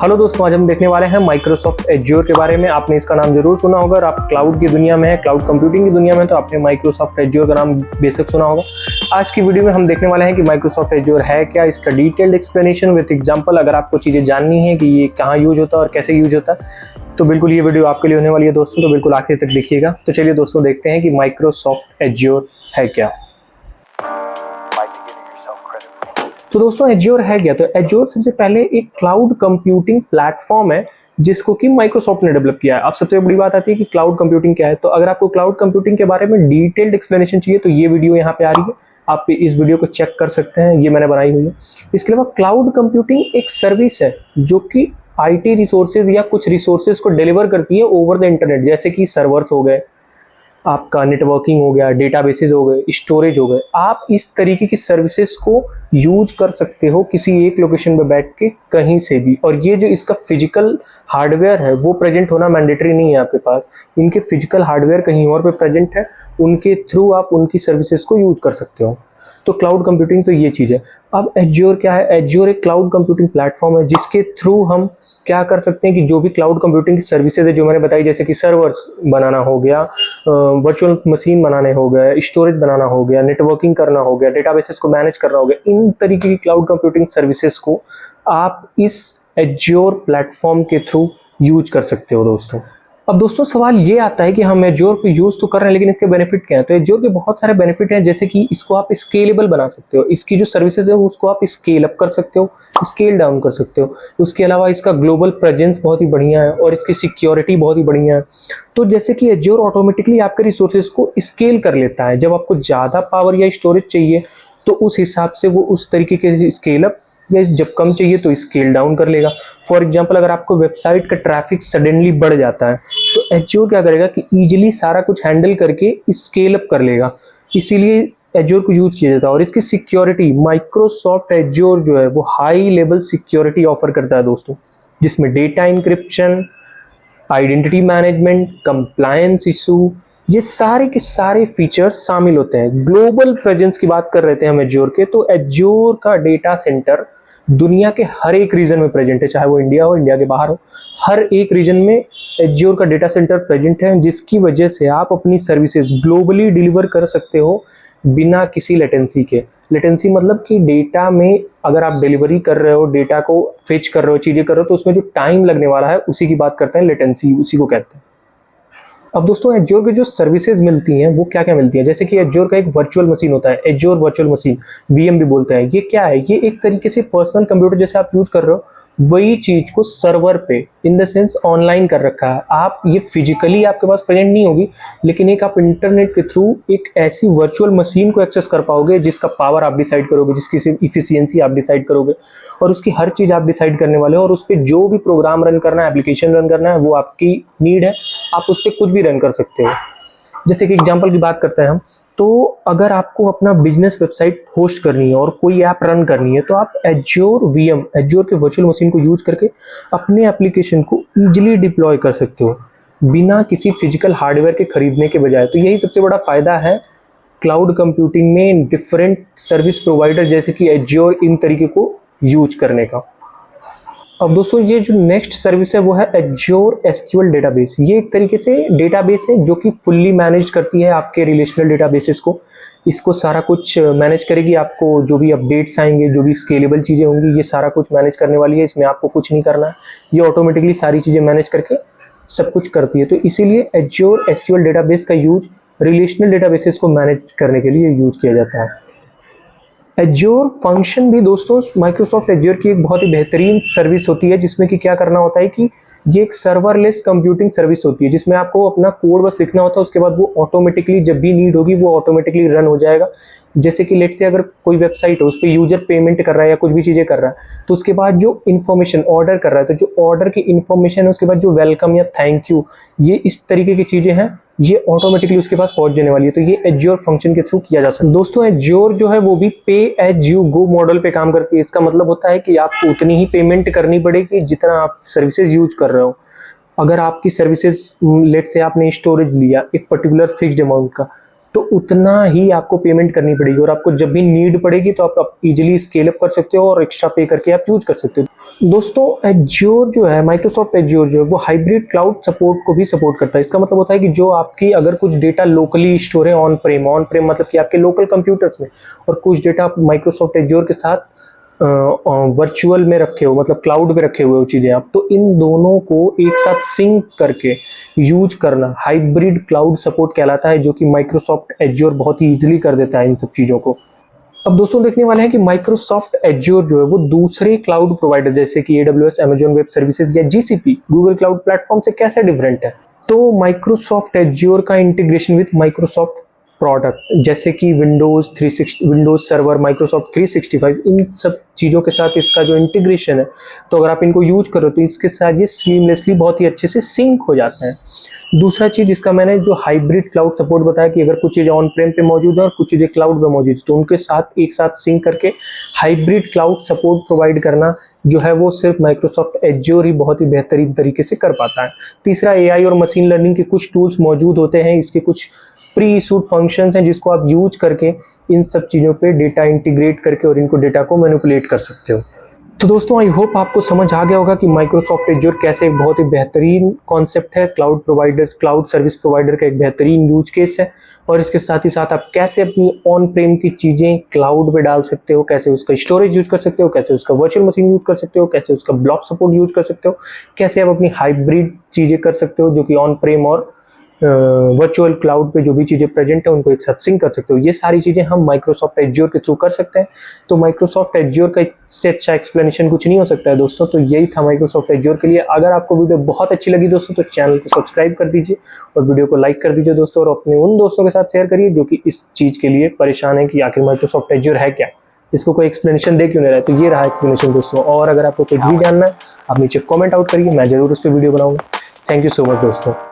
Hello दोस्तों, आज हम देखने वाले हैं माइक्रोसॉफ्ट एज्योर के बारे में। आपने इसका नाम जरूर सुना होगा। अगर आप क्लाउड की दुनिया में है, क्लाउड कंप्यूटिंग की दुनिया में, तो आपने माइक्रोसॉफ्ट एज्योर का नाम बेशक सुना होगा। आज की वीडियो में हम देखने वाले हैं कि माइक्रोसॉफ्ट एज्योर है क्या, इसका डिटेल्ड एक्सप्लेनेशन विद एग्जांपल। अगर आपको चीज़ें जाननी है कि ये कहाँ यूज होता है और कैसे यूज होता है, तो बिल्कुल ये वीडियो आपके लिए होने वाली है दोस्तों, तो बिल्कुल आखिर तक देखिएगा। तो चलिए दोस्तों, देखते हैं कि माइक्रोसॉफ्ट एज्योर है क्या। तो दोस्तों, एज्योर है क्या? तो एज्योर सबसे पहले एक क्लाउड कंप्यूटिंग प्लेटफॉर्म है जिसको कि माइक्रोसॉफ्ट ने डेवलप किया है। अब सबसे बड़ी बात आती है कि क्लाउड कंप्यूटिंग क्या है। तो अगर आपको क्लाउड कंप्यूटिंग के बारे में डिटेल्ड एक्सप्लेनेशन चाहिए तो ये वीडियो यहाँ पे आ रही है, आप इस वीडियो को चेक कर सकते हैं, ये मैंने बनाई हुई है। इसके अलावा क्लाउड कंप्यूटिंग एक सर्विस है जो कि आईटी रिसोर्सेज या कुछ रिसोर्सेज को डिलीवर करती है ओवर द इंटरनेट, जैसे कि सर्वर्स हो गए, आपका नेटवर्किंग हो गया, डेटाबेसेस हो गए, स्टोरेज हो गए। आप इस तरीके की सर्विसेज को यूज कर सकते हो किसी एक लोकेशन पे बैठ के कहीं से भी। और ये जो इसका फिजिकल हार्डवेयर है वो प्रेजेंट होना मैंडेटरी नहीं है आपके पास। इनके फिजिकल हार्डवेयर कहीं और पे प्रेजेंट है, उनके थ्रू आप उनकी सर्विसेज को यूज कर सकते हो। तो क्लाउड कंप्यूटिंग तो ये चीज़ है। अब एज्योर क्या है? एज्योर एक क्लाउड कंप्यूटिंग प्लेटफॉर्म है जिसके थ्रू हम क्या कर सकते हैं कि जो भी क्लाउड कंप्यूटिंग की सर्विसेज है जो मैंने बताई, जैसे कि सर्वर्स बनाना हो गया, वर्चुअल मशीन बनाने हो गए, स्टोरेज बनाना हो गया, नेटवर्किंग करना हो गया, डेटाबेसेस को मैनेज करना हो गया, इन तरीके की क्लाउड कंप्यूटिंग सर्विसेज को आप इस एज्योर प्लेटफॉर्म के थ्रू यूज कर सकते हो दोस्तों। अब दोस्तों, सवाल ये आता है कि हम एज्योर को यूज तो कर रहे हैं लेकिन इसके बेनिफिट क्या है? तो एज्योर के बहुत सारे बेनिफिट हैं, जैसे कि इसको आप स्केलेबल बना सकते हो। इसकी जो सर्विसेज है उसको आप स्केल अप कर सकते हो, स्केल डाउन कर सकते हो। उसके अलावा इसका ग्लोबल प्रेजेंस बहुत ही बढ़िया है और इसकी सिक्योरिटी बहुत ही बढ़िया है। तो जैसे कि एज्योर ऑटोमेटिकली आपके रिसोर्सेज को स्केल कर लेता है। जब आपको ज़्यादा पावर या स्टोरेज चाहिए तो उस हिसाब से वो उस तरीके के स्केल अप, या जब कम चाहिए तो स्केल डाउन कर लेगा। फॉर एग्जांपल, अगर आपको वेबसाइट का ट्रैफिक सडनली बढ़ जाता है तो एज्योर क्या करेगा कि इजीली सारा कुछ हैंडल करके स्केल अप कर लेगा। इसीलिए एज्योर को यूज किया जाता है। और इसकी सिक्योरिटी, माइक्रोसॉफ्ट एज्योर जो है वो हाई लेवल सिक्योरिटी ऑफर करता है दोस्तों, जिसमें data encryption, identity management, compliance issue, ये सारे के सारे फीचर्स शामिल होते हैं। ग्लोबल प्रेजेंस की बात कर रहे थे हम एज्योर के, तो एज्योर का डेटा सेंटर दुनिया के हर एक रीजन में प्रेजेंट है, चाहे वो इंडिया हो, इंडिया के बाहर हो, हर एक रीजन में एज्योर का डेटा सेंटर प्रेजेंट है, जिसकी वजह से आप अपनी सर्विसेज ग्लोबली डिलीवर कर सकते हो बिना किसी लेटेंसी के। लेटेंसी मतलब कि डेटा में अगर आप डिलीवरी कर रहे हो, डेटा को फेच कर रहे हो, चीज़ें कर रहे हो, तो उसमें जो टाइम लगने वाला है उसी की बात करते हैं, लेटेंसी उसी को कहते हैं। अब दोस्तों, एज्योर की जो सर्विसेज मिलती हैं वो क्या क्या मिलती हैं? जैसे कि एज्योर का एक वर्चुअल मशीन होता है, एज्योर वर्चुअल मशीन, वीएम भी बोलते हैं। ये क्या है? ये एक तरीके से पर्सनल कंप्यूटर जैसे आप यूज कर रहे हो वही चीज को सर्वर पे, इन द सेंस ऑनलाइन कर रखा है। आप ये फिजिकली आपके पास प्रेजेंट नहीं होगी, लेकिन एक आप इंटरनेट के थ्रू एक ऐसी वर्चुअल मशीन को एक्सेस कर पाओगे जिसका पावर आप डिसाइड करोगे, जिसकी इफिशियंसी आप डिसाइड करोगे, और उसकी हर चीज आप डिसाइड करने वाले हो। और उस पर जो भी प्रोग्राम रन करना है, एप्लीकेशन रन करना है, वो आपकी नीड है, आप उस पर कुछ भी रन कर सकते हो। जैसे कि एग्जांपल की बात करते हैं हम, तो अगर आपको अपना बिजनेस वेबसाइट होस्ट करनी है और कोई ऐप रन करनी है तो आप एज्योर वीएम, एज्योर के वर्चुअल मशीन को यूज करके अपने एप्लीकेशन को इजीली डिप्लॉय कर सकते हो बिना किसी फिजिकल हार्डवेयर के खरीदने के बजाय। तो यही सबसे बड़ा फायदा है क्लाउड कंप्यूटिंग में डिफरेंट सर्विस प्रोवाइडर जैसे कि एज्योर इन तरीके को यूज करने का। अब दोस्तों, ये जो नेक्स्ट सर्विस है वो है एज्योर एसक्यूएल डेटाबेस। ये एक तरीके से डेटाबेस है जो कि फुल्ली मैनेज करती है आपके रिलेशनल डेटाबेसेस को। इसको सारा कुछ मैनेज करेगी, आपको जो भी अपडेट्स आएंगे, जो भी स्केलेबल चीज़ें होंगी, ये सारा कुछ मैनेज करने वाली है। इसमें आपको कुछ नहीं करना है, ये ऑटोमेटिकली सारी चीज़ें मैनेज करके सब कुछ करती है। तो इसीलिए एज्योर एसक्यूएल डेटाबेस का यूज रिलेशनल डेटाबेसेस को मैनेज करने के लिए यूज किया जाता है। एज्योर फंक्शन भी दोस्तों माइक्रोसॉफ्ट एज्योर की एक बहुत ही बेहतरीन सर्विस होती है, जिसमें कि क्या करना होता है कि ये एक सर्वरलेस कंप्यूटिंग सर्विस होती है, जिसमें आपको अपना कोड बस लिखना होता है, उसके बाद वो ऑटोमेटिकली जब भी नीड होगी वो ऑटोमेटिकली रन हो जाएगा। जैसे कि लेट से अगर कोई वेबसाइट हो, उस पर यूजर पेमेंट कर रहा है या कुछ भी चीज़ें कर रहा है, तो उसके बाद जो इन्फॉर्मेशन ऑर्डर कर रहा है, तो जो ऑर्डर की इन्फॉर्मेशन है, उसके बाद जो वेलकम या थैंक यू, ये इस तरीके की चीज़ें हैं, ये ऑटोमेटिकली उसके पास पहुंच जाने वाली है। तो ये एज्योर फंक्शन के थ्रू किया जा सकता है। दोस्तों, एज्योर जो है वो भी पे एज यू गो मॉडल पे काम करती है। इसका मतलब होता है कि आपको उतनी ही पेमेंट करनी पड़ेगी जितना आप सर्विसेज यूज कर रहे हो। अगर आपकी सर्विसेज लेट से आपने स्टोरेज लिया एक पर्टिकुलर फिक्स्ड अमाउंट का, तो उतना ही आपको पेमेंट करनी पड़ेगी, और आपको जब भी नीड पड़ेगी तो आप इजीली स्केल अप कर सकते हो और एक्स्ट्रा पे करके आप यूज कर सकते हो। दोस्तों एज्योर जो है, माइक्रोसॉफ्ट एज्योर जो है वो हाइब्रिड क्लाउड सपोर्ट को भी सपोर्ट करता है। इसका मतलब होता है कि जो आपकी अगर कुछ डेटा लोकली स्टोर है ऑन प्रेम मतलब कि आपके लोकल कंप्यूटर्स में, और कुछ डेटा आप माइक्रोसॉफ्ट एज्योर के साथ वर्चुअल में रखे हो, मतलब क्लाउड पे रखे हुए हो चीजें आप, तो इन दोनों को एक साथ सिंक करके यूज करना हाइब्रिड क्लाउड सपोर्ट कहलाता है, जो कि माइक्रोसॉफ्ट एज्योर बहुत ही इजीली कर देता है इन सब चीजों को। अब दोस्तों देखने वाले हैं कि माइक्रोसॉफ्ट एज्योर जो है वो दूसरे क्लाउड प्रोवाइडर जैसे कि AWS, Amazon वेब सर्विसेज या GCP, गूगल क्लाउड प्लेटफॉर्म से कैसे डिफरेंट है। तो माइक्रोसॉफ्ट एज्योर का इंटीग्रेशन विद माइक्रोसॉफ्ट प्रोडक्ट जैसे कि विंडोज सर्वर, माइक्रोसॉफ्ट 365, इन सब चीज़ों के साथ इसका जो इंटीग्रेशन है, तो अगर आप इनको यूज करो तो इसके साथ ये सीमलेसली बहुत ही अच्छे से सिंक हो जाता है। दूसरा चीज़ इसका मैंने जो हाइब्रिड क्लाउड सपोर्ट बताया कि अगर कुछ चीज़ें ऑन प्रेम पे मौजूद है और कुछ चीज़ें क्लाउड पे मौजूद है, तो उनके साथ एक साथ सिंक करके हाइब्रिड क्लाउड सपोर्ट प्रोवाइड करना जो है वो सिर्फ माइक्रोसॉफ्ट एज्योर ही बहुत ही बेहतरीन तरीके से कर पाता है। तीसरा, AI और मशीन लर्निंग के कुछ टूल्स मौजूद होते हैं, इसके कुछ प्री सूट फंक्शंस हैं जिसको आप यूज करके इन सब चीज़ों पे डेटा इंटीग्रेट करके और इनको डेटा को मैनिपुलेट कर सकते हो। तो दोस्तों आई होप आपको समझ आ गया होगा कि माइक्रोसॉफ्ट एज्योर कैसे एक बहुत ही बेहतरीन कॉन्सेप्ट है, cloud providers, cloud service provider का एक बेहतरीन यूज केस है, और इसके साथ ही साथ आप कैसे अपनी ऑन प्रेम की चीज़ें क्लाउड पे डाल सकते हो, कैसे उसका स्टोरेज यूज कर सकते हो, कैसे उसका वर्चुअल मशीन यूज कर सकते हो, कैसे उसका ब्लॉक सपोर्ट यूज कर सकते हो, कैसे आप अपनी हाइब्रिड चीज़ें कर सकते हो जो कि ऑन प्रेम और वर्चुअल क्लाउड पे जो भी चीज़ें प्रेजेंट है उनको एक साथ सिंक कर सकते हो। ये सारी चीज़ें हम माइक्रोसॉफ्ट एज्योर के थ्रू कर सकते हैं। तो माइक्रोसॉफ्ट एज्योर का इससे अच्छा एक्सप्लेनेशन कुछ नहीं हो सकता है दोस्तों। तो यही था माइक्रोसॉफ्ट एज्योर के लिए। अगर आपको वीडियो बहुत अच्छी लगी दोस्तों तो चैनल को सब्सक्राइब कर दीजिए और वीडियो को लाइक कर दीजिए दोस्तों, और अपने उन दोस्तों के साथ शेयर करिए जो कि इस चीज़ के लिए परेशान है कि आखिर माइक्रोसॉफ्ट एज्योर है क्या, इसको कोई एक्सप्लेनेशन दे क्यों नहीं रहा है। तो ये रहा एक्सप्लेनेशन दोस्तों, और अगर आपको कुछ भी जानना है आप नीचे कॉमेंट आउट करिए, मैं जरूर उस पर वीडियो बनाऊंगा। थैंक यू सो मच दोस्तों।